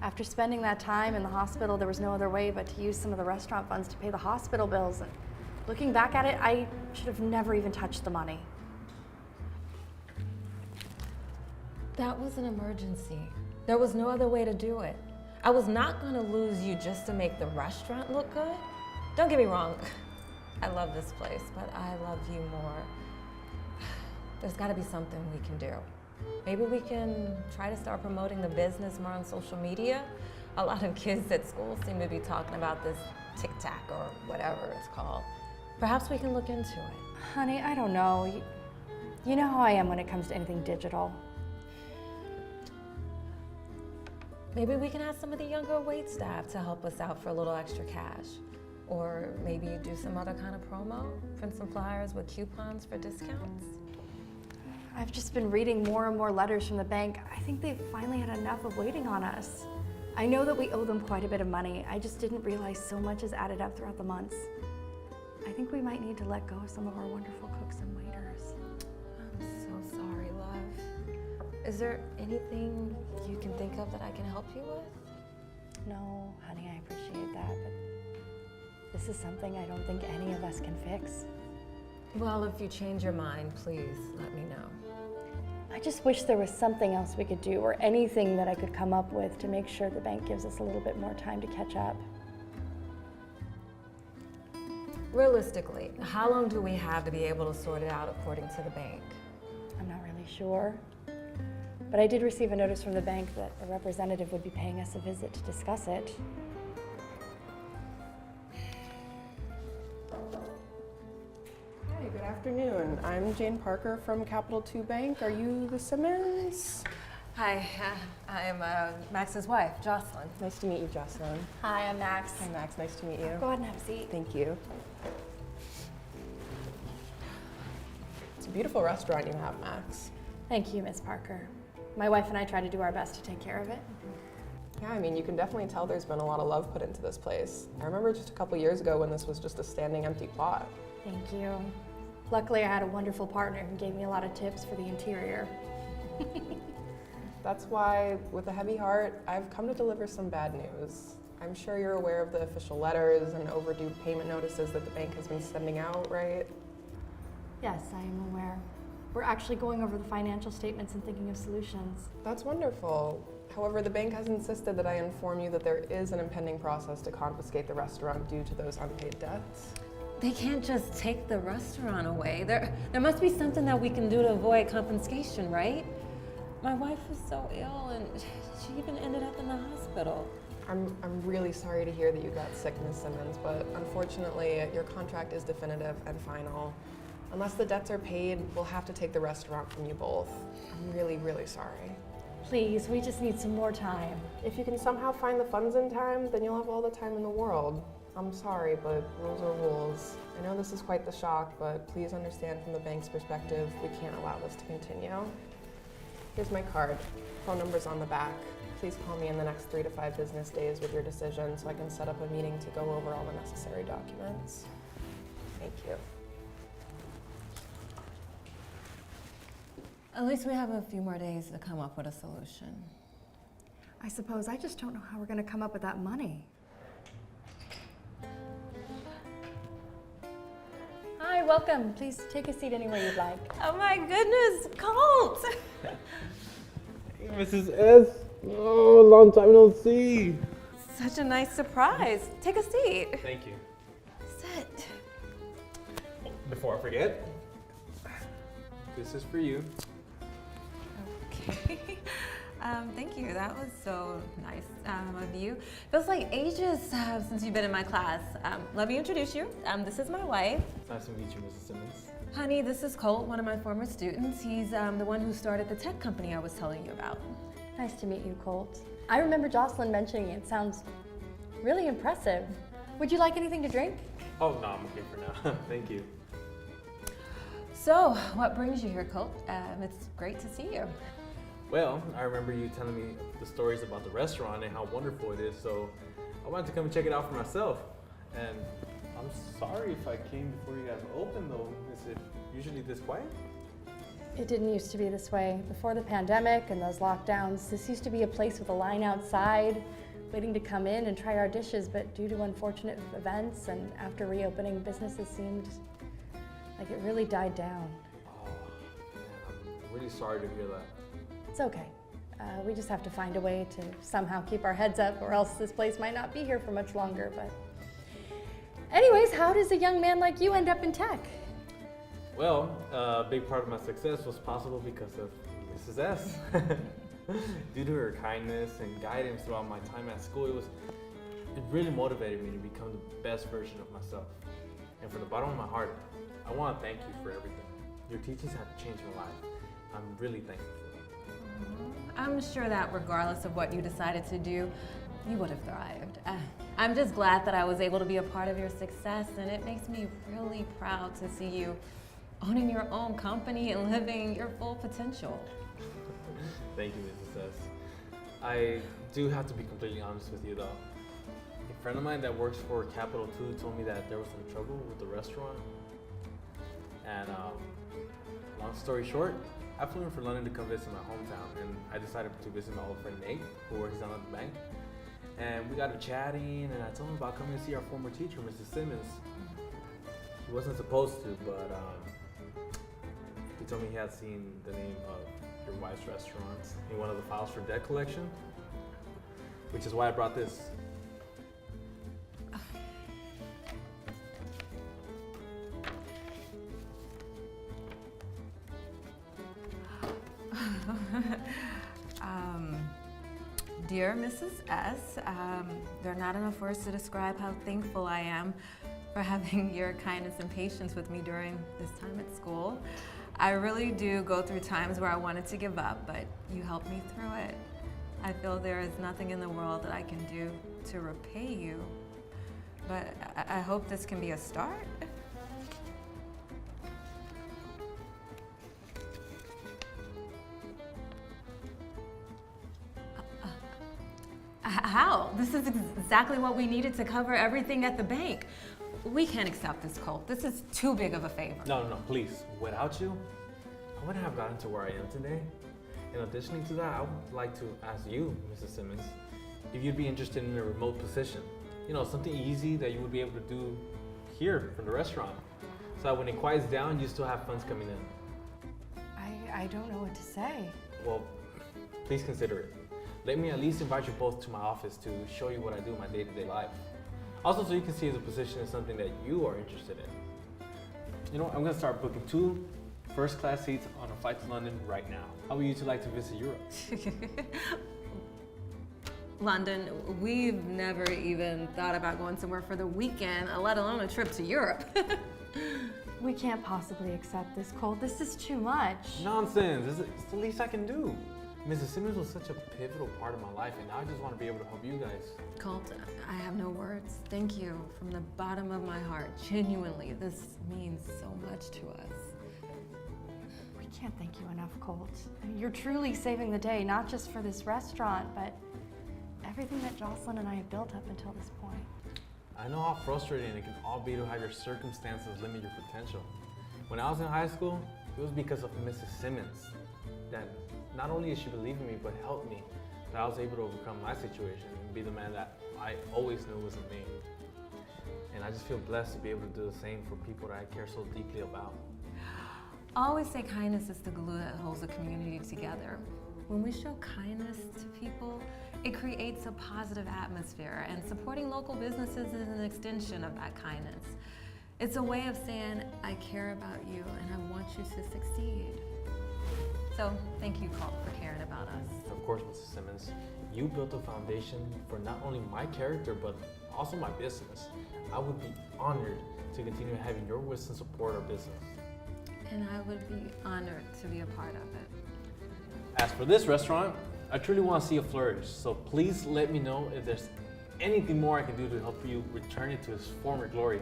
After spending that time in the hospital, there was no other way but to use some of the restaurant funds to pay the hospital bills. And looking back at it, I should have never even touched the money. That was an emergency. There was no other way to do it. I was not going to lose you just to make the restaurant look good. Don't get me wrong. I love this place, but I love you more. There's got to be something we can do. Maybe we can try to start promoting the business more on social media. A lot of kids at school seem to be talking about this TikTok or whatever it's called. Perhaps we can look into it. Honey, I don't know. You know how I am when it comes to anything digital. Maybe we can ask some of the younger wait staff to help us out for a little extra cash. Or maybe do some other kind of promo, print some flyers with coupons for discounts. I've just been reading more and more letters from the bank. I think they've finally had enough of waiting on us. I know that we owe them quite a bit of money. I just didn't realize so much has added up throughout the months. I think we might need to let go of some of our wonderful cooks and waiters. I'm so sorry, love. Is there anything you can think of that I can help you with? No, honey, I appreciate that, but this is something I don't think any of us can fix. Well, if you change your mind, please let me know. I just wish there was something else we could do or anything that I could come up with to make sure the bank gives us a little bit more time to catch up. Realistically, how long do we have to be able to sort it out according to the bank? I'm not really sure. But I did receive a notice from the bank that a representative would be paying us a visit to discuss it. Hi, good afternoon. I'm Jane Parker from Capital II Bank. Are you the Simmons? Hi, I'm Max's wife, Jocelyn. Nice to meet you, Jocelyn. Hi, I'm Max. Hi, Max. Nice to meet you. Go ahead and have a seat. Thank you. It's a beautiful restaurant you have, Max. Thank you, Miss Parker. My wife and I try to do our best to take care of it. Yeah, I mean, you can definitely tell there's been a lot of love put into this place. I remember just a couple years ago when this was just a standing empty plot. Thank you. Luckily, I had a wonderful partner who gave me a lot of tips for the interior. That's why, with a heavy heart, I've come to deliver some bad news. I'm sure you're aware of the official letters and overdue payment notices that the bank has been sending out, right? Yes, I am aware. We're actually going over the financial statements and thinking of solutions. That's wonderful. However, the bank has insisted that I inform you that there is an impending process to confiscate the restaurant due to those unpaid debts. They can't just take the restaurant away. There must be something that we can do to avoid confiscation, right? My wife was so ill and she even ended up in the hospital. I'm really sorry to hear that you got sick, Ms. Simmons, but unfortunately, your contract is definitive and final. Unless the debts are paid, we'll have to take the restaurant from you both. I'm really, really sorry. Please, we just need some more time. If you can somehow find the funds in time, then you'll have all the time in the world. I'm sorry, but rules are rules. I know this is quite the shock, but please understand from the bank's perspective, we can't allow this to continue. Here's my card. Phone number's on the back. Please call me in the next 3 to 5 business days with your decision so I can set up a meeting to go over all the necessary documents. Thank you. At least we have a few more days to come up with a solution. I suppose I just don't know how we're going to come up with that money. Hi, welcome. Please take a seat anywhere you'd like. Oh my goodness, Colt! Hey, Mrs. S. Oh, long time no see. Such a nice surprise. Take a seat. Thank you. Sit. Before I forget, this is for you. Okay. Thank you. That was so nice of you. Feels like ages since you've been in my class. Let me introduce you. This is my wife. It's nice to meet you, Mrs. Simmons. Honey, this is Colt, one of my former students. He's the one who started the tech company I was telling you about. Nice to meet you, Colt. I remember Jocelyn mentioning it. Sounds really impressive. Would you like anything to drink? Oh, no, I'm okay for now. Thank you. So, what brings you here, Colt? It's great to see you. Well, I remember you telling me the stories about the restaurant and how wonderful it is, so I wanted to come and check it out for myself. And I'm sorry if I came before you guys opened, though. Is it usually this quiet? It didn't used to be this way. Before the pandemic and those lockdowns, this used to be a place with a line outside, waiting to come in and try our dishes, but due to unfortunate events and after reopening, businesses seemed like it really died down. Oh, man, I'm really sorry to hear that. It's okay. We just have to find a way to somehow keep our heads up, or else this place might not be here for much longer. But anyways, how does a young man like you end up in tech? Well, a big part of my success was possible because of Mrs. S. Due to her kindness and guidance throughout my time at school, it really motivated me to become the best version of myself. And from the bottom of my heart, I want to thank you for everything. Your teachings have changed my life. I'm really thankful for them. I'm sure that regardless of what you decided to do, you would have thrived. I'm just glad that I was able to be a part of your success, and it makes me really proud to see you owning your own company and living your full potential. Thank you, Mrs. S. I do have to be completely honest with you, though. A friend of mine that works for Capital 2 told me that there was some trouble with the restaurant. And long story short, I flew in from London to come visit my hometown, and I decided to visit my old friend Nate, who works down at the bank. And we got to chatting, and I told him about coming to see our former teacher, Mrs. Simmons. He wasn't supposed to, but he told me he had seen the name of your wife's restaurant in one of the files for debt collection, which is why I brought this. Dear Mrs. S., there are not enough words to describe how thankful I am for having your kindness and patience with me during this time at school. I really do go through times where I wanted to give up, but you helped me through it. I feel there is nothing in the world that I can do to repay you, but I hope this can be a start. This is exactly what we needed to cover everything at the bank. We can't accept this, Colt. This is too big of a favor. No, please. Without you, I wouldn't have gotten to where I am today. In addition to that, I would like to ask you, Mrs. Simmons, if you'd be interested in a remote position. You know, something easy that you would be able to do here from the restaurant. So that when it quiets down, you still have funds coming in. I don't know what to say. Well, please consider it. Let me at least invite you both to my office to show you what I do in my day-to-day life. Also, so you can see if the position is something that you are interested in. You know what? I'm gonna start booking 2 first-class seats on a flight to London right now. How would you two like to visit Europe? London, we've never even thought about going somewhere for the weekend, let alone a trip to Europe. We can't possibly accept this, Colt. This is too much. Nonsense. It's the least I can do. Mrs. Simmons was such a pivotal part of my life, and now I just want to be able to help you guys. Colt, I have no words. Thank you from the bottom of my heart. Genuinely, this means so much to us. We can't thank you enough, Colt. You're truly saving the day, not just for this restaurant, but everything that Jocelyn and I have built up until this point. I know how frustrating it can all be to have your circumstances limit your potential. When I was in high school, it was because of Mrs. Simmons that not only did she believe in me, but helped me, that I was able to overcome my situation and be the man that I always knew wasn't me. And I just feel blessed to be able to do the same for people that I care so deeply about. I always say kindness is the glue that holds the community together. When we show kindness to people, it creates a positive atmosphere, and supporting local businesses is an extension of that kindness. It's a way of saying, I care about you and I want you to succeed. So thank you, Colt, for caring about us. Of course, Mrs. Simmons, you built a foundation for not only my character, but also my business. I would be honored to continue having your wisdom support our business. And I would be honored to be a part of it. As for this restaurant, I truly want to see it flourish, so please let me know if there's anything more I can do to help you return it to its former glory.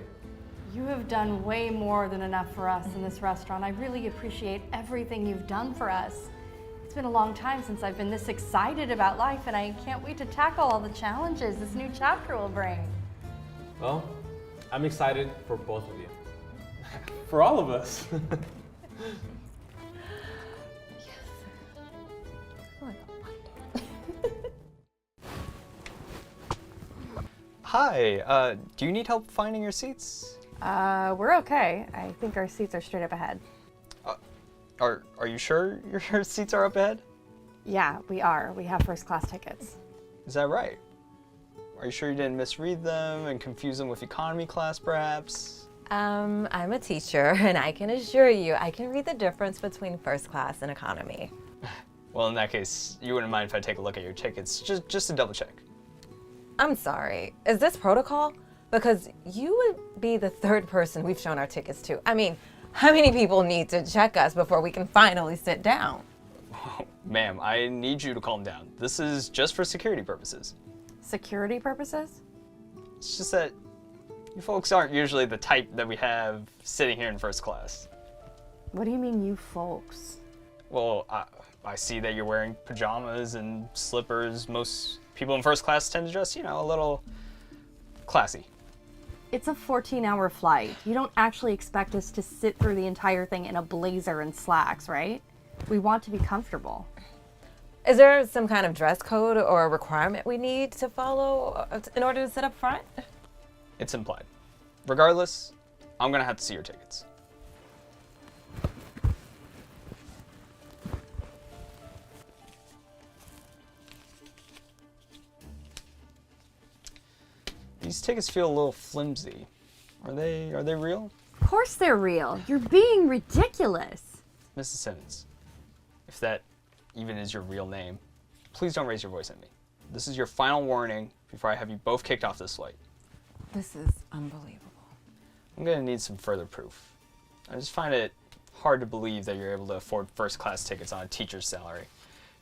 You have done way more than enough for us in this restaurant. I really appreciate everything you've done for us. It's been a long time since I've been this excited about life, and I can't wait to tackle all the challenges this new chapter will bring. Well, I'm excited for both of you. For all of us. Hi, do you need help finding your seats? We're okay. I think our seats are straight up ahead. Are you sure your seats are up ahead? Yeah, we are. We have first class tickets. Is that right? Are you sure you didn't misread them and confuse them with economy class, perhaps? I'm a teacher, and I can assure you I can read the difference between first class and economy. Well, in that case, you wouldn't mind if I take a look at your tickets, just to double check. I'm sorry. Is this protocol? Because you would be the 3rd person we've shown our tickets to. I mean, how many people need to check us before we can finally sit down? Oh, ma'am, I need you to calm down. This is just for security purposes. Security purposes? It's just that you folks aren't usually the type that we have sitting here in first class. What do you mean, you folks? Well, I see that you're wearing pajamas and slippers. Most people in first class tend to dress, a little classy. It's a 14-hour flight. You don't actually expect us to sit through the entire thing in a blazer and slacks, right? We want to be comfortable. Is there some kind of dress code or requirement we need to follow in order to sit up front? It's implied. Regardless, I'm gonna have to see your tickets. These tickets feel a little flimsy. Are they real? Of course they're real. You're being ridiculous. Mrs. Simmons, if that even is your real name, please don't raise your voice at me. This is your final warning before I have you both kicked off this flight. This is unbelievable. I'm gonna need some further proof. I just find it hard to believe that you're able to afford first class tickets on a teacher's salary.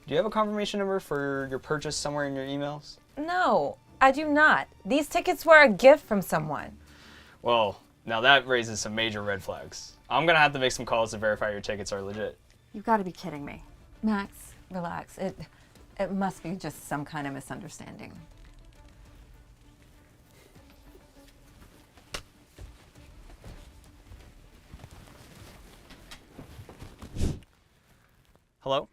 Do you have a confirmation number for your purchase somewhere in your emails? No, I do not. These tickets were a gift from someone. Well, now that raises some major red flags. I'm gonna have to make some calls to verify your tickets are legit. You've got to be kidding me. Max, relax. It must be just some kind of misunderstanding. Hello?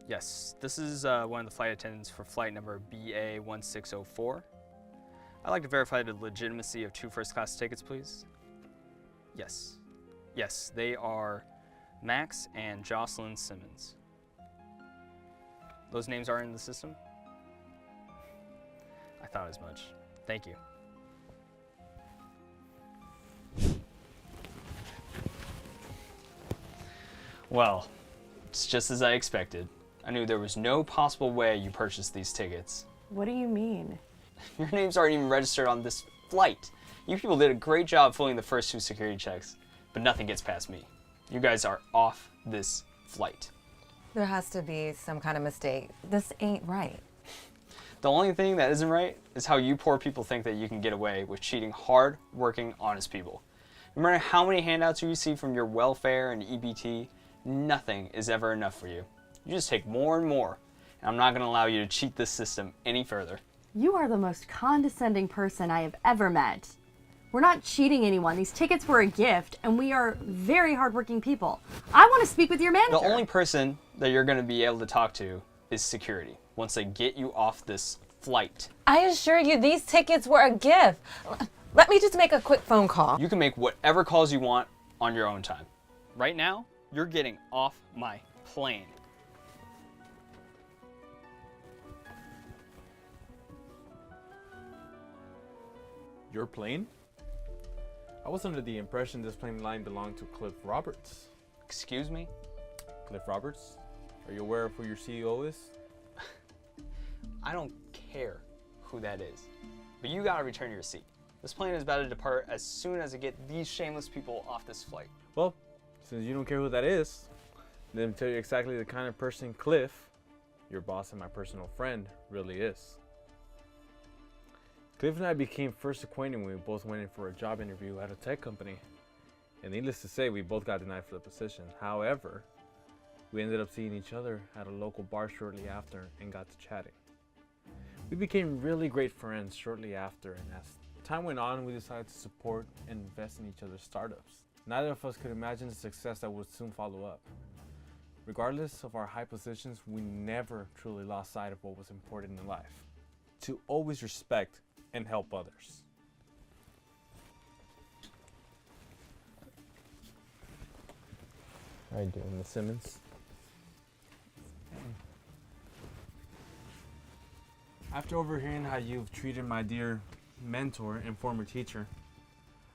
Yes, this is one of the flight attendants for flight number BA1604. I'd like to verify the legitimacy of 2 first-class tickets, please. Yes. Yes, they are Max and Jocelyn Simmons. Those names are in the system? I thought as much. Thank you. Well, it's just as I expected. I knew there was no possible way you purchased these tickets. What do you mean? Your names aren't even registered on this flight. You people did a great job fooling the first 2 security checks, but nothing gets past me. You guys are off this flight. There has to be some kind of mistake. This ain't right. The only thing that isn't right is how you poor people think that you can get away with cheating hard-working, honest people. No matter how many handouts you receive from your welfare and EBT, nothing is ever enough for you. You just take more and more, and I'm not going to allow you to cheat this system any further. You are the most condescending person I have ever met. We're not cheating anyone. These tickets were a gift, and we are very hardworking people. I want to speak with your manager. The only person that you're going to be able to talk to is security once they get you off this flight. I assure you, these tickets were a gift. Let me just make a quick phone call. You can make whatever calls you want on your own time. Right now, you're getting off my plane. Your plane? I was under the impression this plane line belonged to Cliff Roberts. Excuse me? Cliff Roberts? Are you aware of who your CEO is? I don't care who that is, but you gotta return your seat. This plane is about to depart as soon as I get these shameless people off this flight. Well, since you don't care who that is, let me tell you exactly the kind of person Cliff, your boss and my personal friend, really is. Cliff and I became first acquainted when we both went in for a job interview at a tech company. And needless to say, we both got denied for the position. However, we ended up seeing each other at a local bar shortly after and got to chatting. We became really great friends shortly after, and as time went on, we decided to support and invest in each other's startups. Neither of us could imagine the success that would soon follow up. Regardless of our high positions, we never truly lost sight of what was important in life: to always respect and help others. How you doing, Miss Simmons? After overhearing how you've treated my dear mentor and former teacher,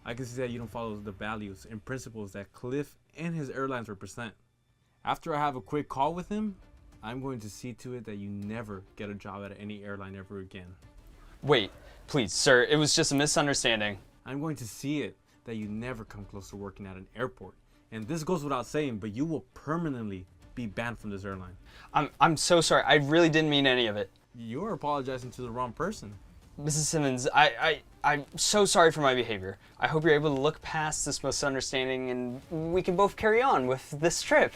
I can see that you don't follow the values and principles that Cliff and his airlines represent. After I have a quick call with him, I'm going to see to it that you never get a job at any airline ever again. Wait, please, sir, it was just a misunderstanding. I'm going to see it that you never come close to working at an airport. And this goes without saying, but you will permanently be banned from this airline. I'm so sorry. I really didn't mean any of it. You're apologizing to the wrong person. Mrs. Simmons, I'm so sorry for my behavior. I hope you're able to look past this misunderstanding and we can both carry on with this trip.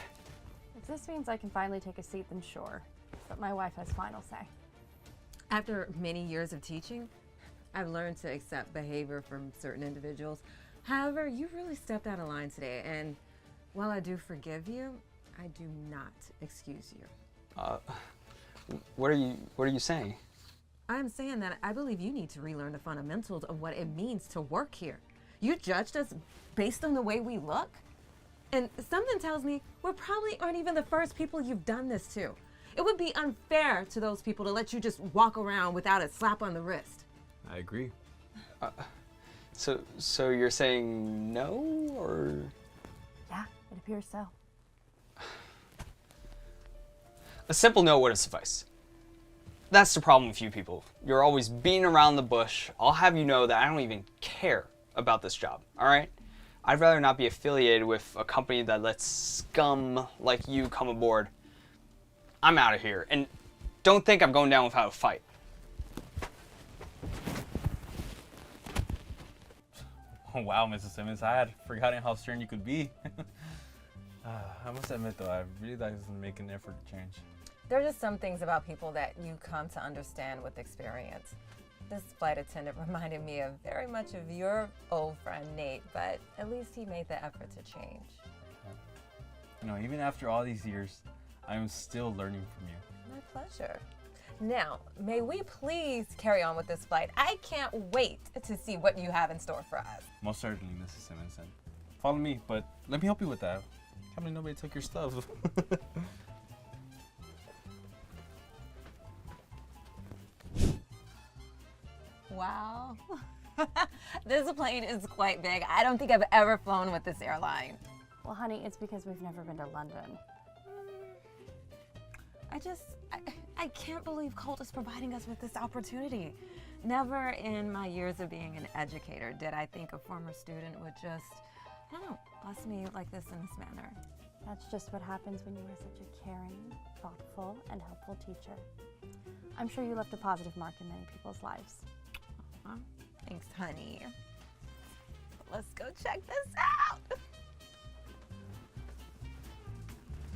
If this means I can finally take a seat, then sure. But my wife has final say. After many years of teaching, I've learned to accept behavior from certain individuals. However, you really stepped out of line today, and while I do forgive you, I do not excuse you. What are you saying? I'm saying that I believe you need to relearn the fundamentals of what it means to work here. You judged us based on the way we look, and something tells me we probably aren't even the first people you've done this to. It would be unfair to those people to let you just walk around without a slap on the wrist. I agree. So you're saying no, or? Yeah, it appears so. A simple no would have sufficed. That's the problem with you people. You're always beating around the bush. I'll have you know that I don't even care about this job, all right? I'd rather not be affiliated with a company that lets scum like you come aboard. I'm out of here, and don't think I'm going down without a fight. Oh, wow, Mrs. Simmons, I had forgotten how stern you could be. I must admit, though, I really like to make an effort to change. There are just some things about people that you come to understand with experience. This flight attendant reminded me of very much of your old friend Nate, but at least he made the effort to change. You know, even after all these years, I am still learning from you. My pleasure. Now, may we please carry on with this flight? I can't wait to see what you have in store for us. Most certainly, Mrs. Simonson. Follow me, but let me help you with that. Tell me nobody took your stuff. Wow. This plane is quite big. I don't think I've ever flown with this airline. Well, honey, it's because we've never been to London. I can't believe Colt is providing us with this opportunity. Never in my years of being an educator did I think a former student would just, I don't know, bless me like this in this manner. That's just what happens when you are such a caring, thoughtful, and helpful teacher. I'm sure you left a positive mark in many people's lives. Thanks, honey. Let's go check this out.